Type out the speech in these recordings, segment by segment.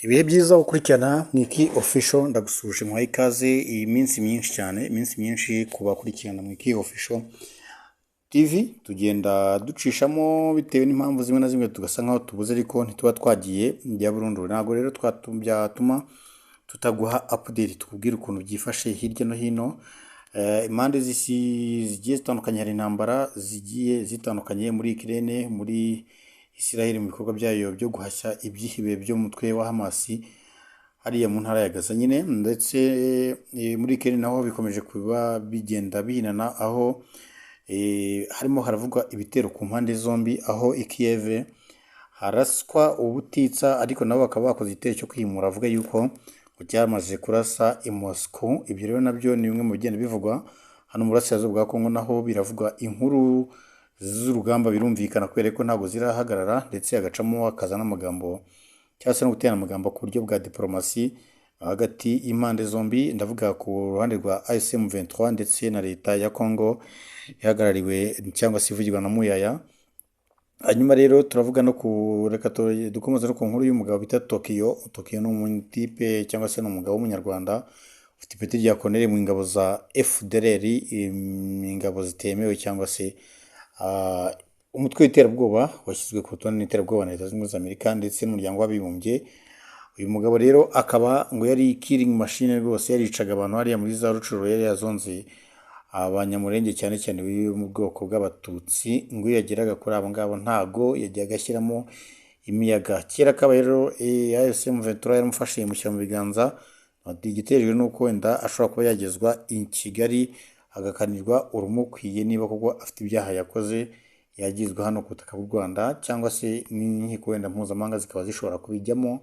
Ibihe byiza gukurikirana Mwiki Official, ndagusuje muhaye ikaze iyi minsi myinshi cyane, iminsi myinshi ku bakurikirana Mwiki Official TV. Tugenda ducishamo bitewe n'impamvu zimwe na zimwe tugasa nkaho tubuze, ariko ntituba twagiye bya burundu. Ntabwo rero byatuma tutaguha update, tukubwira ukuntu byifashe hirya no hino. Impande z'isi zigiye zitandukanye, hari intambara zigiye zitandukanye muri Ukraine, muri Israel, mu bikorwa byayo byo guhashya ibyihibe byo mu mutwe wa Hamas hariya mu ntara ya Gaza nyine, ndetse muri Ukraine naho bikomeje kuba bigenda bihinana, aho harimo haravugwa ibitero ku mpande zombi, aho i Kiev haraswa ubutitsa, ariko nabo bakaba bakoze igitero cyo kwimura, avuga yuko cyamaze kurasa i Moscow. Ibyo rero nabyo ni bimwe mu bigenda bivugwa hano mu burasirazuba bwa Kongo, naho biravugwa inkuru z'urugamba, birumvikana kubera ko ntabwo zirahagarara, ndetse hagacamo hakaza n'amagambo cyangwa se no guterana amagambo ku buryo bwa diplomasi hagati y'impande zombi. Ndavuga ku ruhande rwa AFC 23 ndetse na leta ya Kongo ihagarariwe cyangwa se ivugirwa na Muyaya. Hanyuma rero turavuga no reka dukomeza no ku nkuru y'umugabo bita Tokyo. Tokyo ni umutipe cyangwa se ni umugabo w'umunyarwanda ufite ipeti rya Colonel mu ngabo za FDLR, ingabo zitemewe cyangwa se umutwe w'iterabwoba washyizwe ku rutonde n'iterabwoba na Leta Zunze Ubumwe za Amerika ndetse n'umuryango w'abibumbye. Uyu mugabo rero akaba ngo yari killing machine rwose, yaricaga abantu hariya muri za Rucuro, yari yazonze abanyamurenge cyane cyane mu bwoko bw'abatutsi. ngo iyo yageraga kuri abo ngabo ntago yajyaga ashyiramo imiyaga. Kera kaba rero AFC 23 yaramufashe mushyira mu biganza, igiterijwe nuko wenda ashobora kuba yagezwa i Kigali agakanirwa urumukwiye, niba koko afite ibyaha yakoze yagizwe hano ku butaka bw'u Rwanda, cyangwa se n'inkiko wenda mpuzamahanga zikaba zishobora kubijyamo.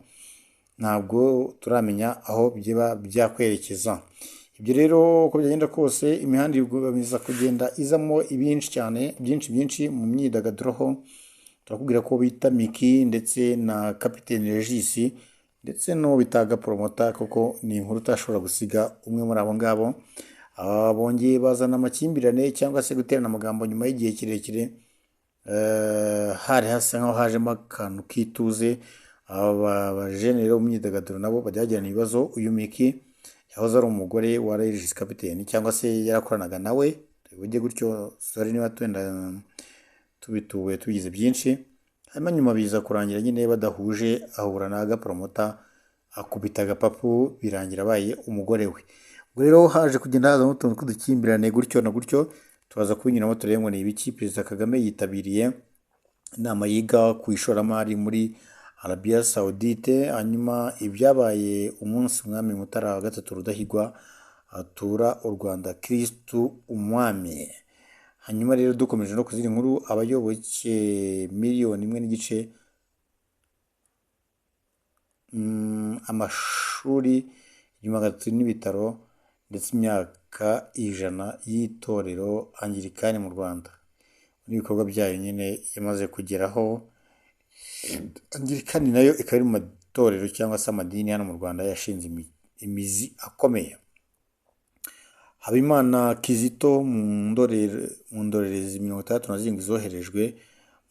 Ntabwo turamenya aho byaba byakwerekeza. Ibyo rero uko byagenda kose, imihanda igomeza kugenda izamo ibinshi cyane, byinshi mu myidagaduro ho turakubwira ko bita Miki ndetse na Kapiteni Regis ndetse no bitaga Promota, kuko ni inkuru utashobora gusiga umwe muri abo ngabo. Bongeye bazana amakimbirane cyangwa se guterana amagambo nyuma y'igihe kirekire, hari hasa nkaho hajemo akantu kituze. Abajenere bo mu myidagaduro nabo bajyagirana ibibazo. Uyu Miki yahoze ari umugore wa Regis Kapiteni, cyangwa se yarakoranaga nawe, ujye gutyo sorry niba twenda tubituwe tubigize byinshi. Hanyuma nyuma biza kurangira nyine badahuje, ahura na Promota akubita agapapu, birangira abaye umugore we. Ubwo rero haje kugenda haza n'utuntu tw'udukimbirane gutyo na gutyo, tubaza kubinyuramo turebe ngo ni ibiki. Perezida Kagame yitabiriye inama yiga ku ishoramari muri Arabia Saudite. Hanyuma ibyabaye umunsi umwami Mutara wa gatatu Rudahigwa atura u Rwanda Kristu umwami. Hanyuma rero dukomeje no kuzindi nkuru, abayoboke 1.5 miliyoni, amashuri 300 n'ibitaro, ndetse imyaka 100 y'itorero Anglikani mu Rwanda. N'ibikorwa byayo nyine yamaze kugeraho. Anglikani nayo ikaba iri mu matorero cyangwa se amadini hano mu Rwanda yashinze imizi akomeye. Habimana Kizito mu ndorerezi 67 zoherejwe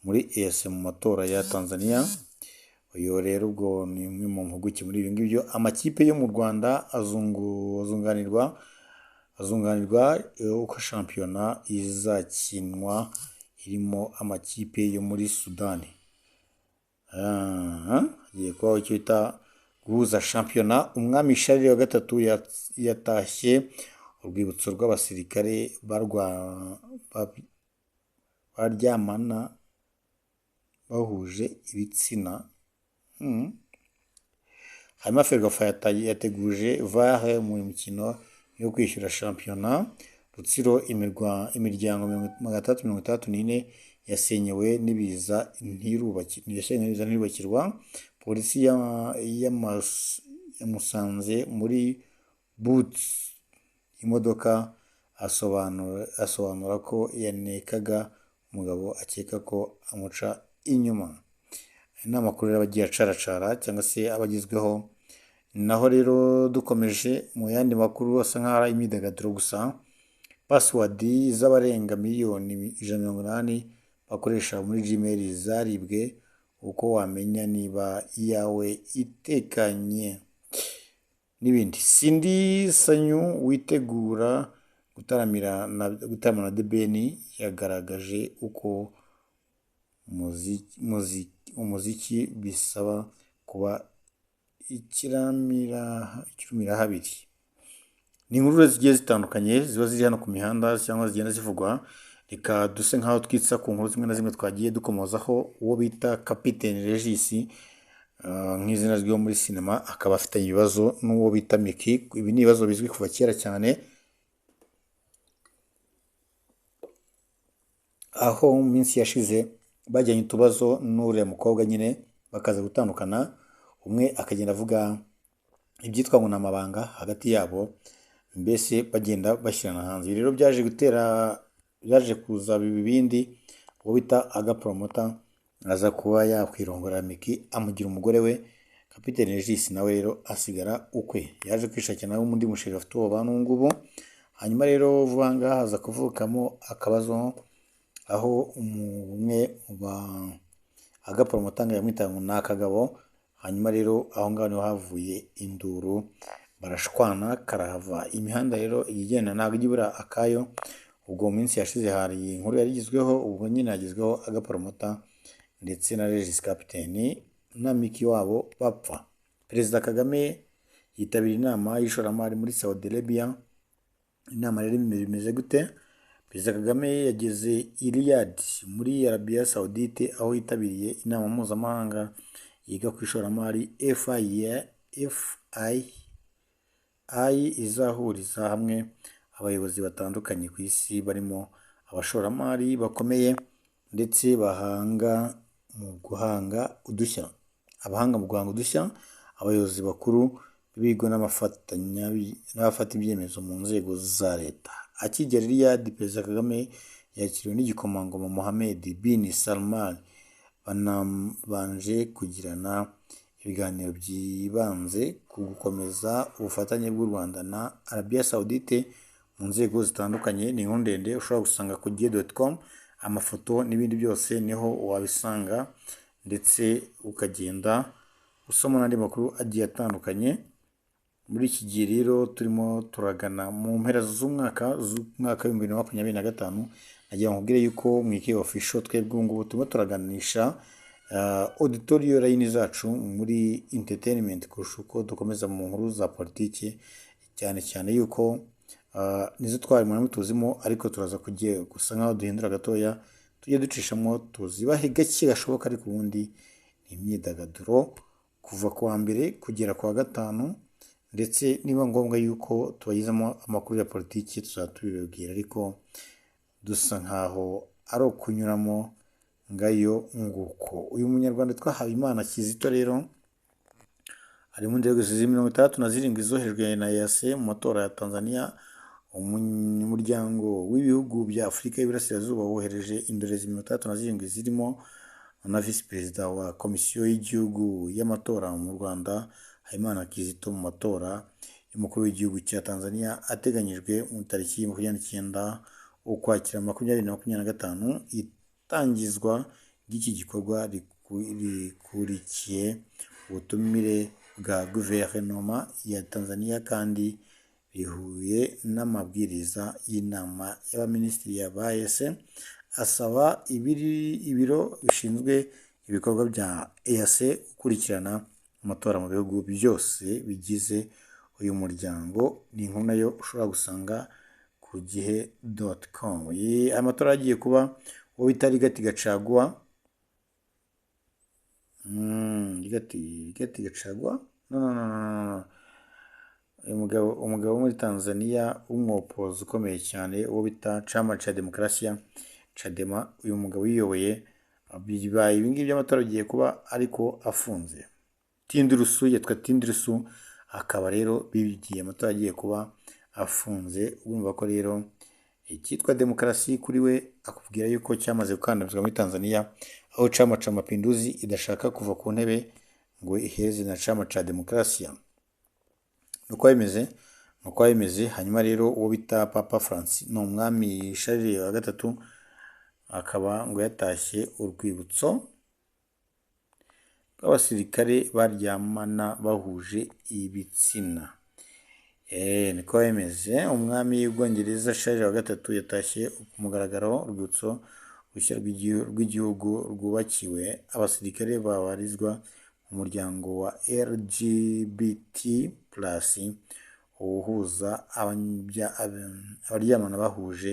muri EAC mu matora ya Tanzania. Uyu rero ubwo ni umwe mu mpuguke muri ibi ngibyo. Amakipe yo mu Rwanda azunganirwa uko shampiyona izakinwa, irimo amakipe yo muri Sudani. Hagiye kubaho icyo bita guhuza shampiyona. Umwami Charles wa gatatu yatashye urwibutso rw'abasirikare baryamana bahuje ibitsina. Hanyuma Ferwafa yateguje VAR mu mikino yo kwishyura shampiyona. Rutsiro imiryango 364 yasenyewe n'ibiza ntirubakirwa. Polisi yamusanze muri boots imodoka, asobanura ko yanekaga umugabo akeka ko amuca inyuma. Ni amakuru rero abagiye acaracara cyangwa se abagizweho. Naho rero dukomeje mu yandi makuru asa nkaho ari imyidagaduro gusa, password z'abarenga 180 miliyoni bakoresha muri Gmail zaribwe. uko wamenya niba iyawe itekanye n'ibindi. Cindy Sanyu witegura gutaramana na The Ben yagaragaje uko umuziki bisaba kuba ikirumira habiri. Ni inkuru zigiye zitandukanye ziba ziri hano ku mihanda cyangwa zigenda zivugwa, reka duse nkaho twitsa ku nkuru zimwe na zimwe twagiye dukomozaho. Uwo bita Kapiteni Regis nk'izina ryo muri sinema, akaba afitanye ibibazo n'uwo bita Miki. Ibi ni ibibazo bizwi kuva kera cyane, aho mu minsi yashize bajyanye utubazo n'uriya mukobwa nyine bakaza gutandukana, umwe akagenda avuga ibyitwa ngo ni amabanga hagati yabo, mbese bagenda bashyirana hanze. Rero byaje kuza ibindi, uwo bita Agapromota aza kuba yakwirongora Miki amugira umugore we. Kapiteni Regis nawe rero asigara ukwe, yaje kwishakira nawe undi musheri afite uwo bantu ngubu. Hanyuma rero vuba ngaha haza kuvukamo akabazo, aho umwe mu Agapromota ngo yamwita ngo ni akagabo. Hanyuma rero aho ngaho niho havuye induru, barashwana karahava. Imihanda rero igenda ntabwo ijya ibura akayo. Ubwo mu minsi yashize hari inkuru yarigizweho, ubwo nyine yagizweho Agapromota ndetse na Regis Kapiteni na Miki wabo bapfa. Perezida Kagame yitabira inama y'ishoramari muri Saudi Arabia. Inama rero bimeze gute? Perezida Kagame yageze i Riyadh muri Arabia Saudite, aho yitabiriye inama mpuzamahanga yiga ku ishoramari FII izahuriza hamwe abayobozi batandukanye ku isi, barimo abashoramari bakomeye ndetse abahanga mu guhanga udushya, abayobozi bakuru b'ibigo n'abafata ibyemezo mu nzego za leta. Akigera Riyadh, Perezida Kagame yakiriwe n'igikomangoma Mohammed bin Salman, banabanje kugirana ibiganiro byibanze ku gukomeza ubufatanye bw'u Rwanda na Arabia Saudite mu nzego zitandukanye. Ni inkuru ndende ushobora gusanga ku gihe.com, amafoto n'ibindi byose niho wabisanga, ndetse ukagenda usoma n'andi makuru agiye atandukanye. Muri iki gihe rero turimo turagana mu mpera z'umwaka w'ibihumbi 2025, nagira ngo nkubwire yuko mu Mwiki Official twebwe ngubu turimo turaganisha auditoriyo line zacu muri entertainment kurusha uko dukomeza mu nkuru za politiki, cyane cyane yuko nizo twari mu tuzimo, ariko turaza kugiye gusa nkaho duhindura gatoya, tujye ducishamo tuzibahe gake gashoboka. Ariko ubundi ni imyidagaduro kuva ku wa mbere kugera ku wa gatanu, ndetse niba ngombwa yuko tubagizemo amakuru ya politiki tuzatubibabwira, ariko dusa nkaho ari ukunyuramo ngayo nguko. Uyu munyarwanda twahawe Imana Kizito rero ari mu ndege ziri 67 zoherejwe na EAC mu matora ya Tanzania. Umuryango w'ibihugu bya Afurika y'Iburasirazuba wohereje indorerezi 67 zirimo na visi perezida wa komisiyo y'igihugu y'amatora mu Rwanda Habimana Kizito mu matora y'umukuru w'igihugu cya Tanzania ateganyijwe mu tariki 29 Ukwakira 2025. Itangizwa ry'iki gikorwa rikurikiye ubutumire bwa guverinoma ya Tanzania kandi bihuye n'amabwiriza y'inama y'abaminisitiri yabaye asaba ibiro bishinzwe ibikorwa bya EAC gukurikirana amatora mu bihugu byose bigize uyu muryango. Ni inkuru nayo ushobora gusanga ku gihe.com. Amatora agiye kuba uwo bita Rigathi Gachagua, umugabo muri Tanzania w'umwopozi ukomeye cyane, uwo bita Chama cha Demokrasia Chadema. Uyu mugabo yiyoboye bibaye ibingibi by'amatora agiye kuba ariko afunze. Yitwa Tindirusu, akaba rero bigiye amatora agiye kuba afunze. Urumva ko rero icyitwa demokarasi kuri we akubwira yuko cyamaze gukandamizwa muri Tanzania, aho Chama cha Mapinduzi idashaka kuva ku ntebe ngo iheze na Chama cha Demokrasia. Nuko bimeze. Hanyuma rero uwo bita Papa Francis no umwami Charles wa gatatu akaba ngo yatashye urwibutso bw'abasirikare baryamana bahuje ibitsina. Niko bimeze. Umwami w'Ubwongereza Charles wa gatatu yatashye ku mugaragaro urwibutso rushya rw'igihugu rwubakiwe abasirikare babarizwa mu muryango wa LGBT+ uhuza abaryamana bahuje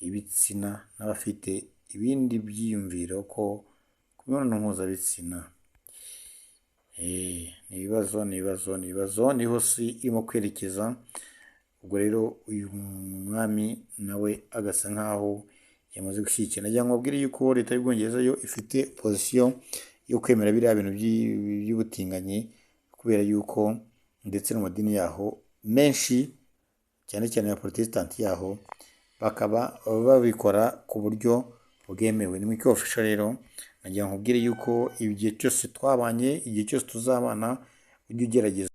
ibitsina n'abafite ibindi byiyumviro ku mibonano mpuzabitsina. Ni ibibazo niho si irimo kwerekeza. Ubwo rero uyu mwami nawe agasa nkaho yamaze gushyigikira. Nagira ngo abwire yuko leta y'Ubwongereza yo ifite pozisiyo yo kwemera biriya bintu by'ubutinganyi, kubera yuko ndetse n'amadini yaho menshi cyane cyane ya Protestant yaho bakaba babikora ku buryo bwemewe. Ni Mwiki Official rero nagira ngo nkubwire yuko igihe cyose twabanye, igihe cyose tuzabana, ujye ugerageza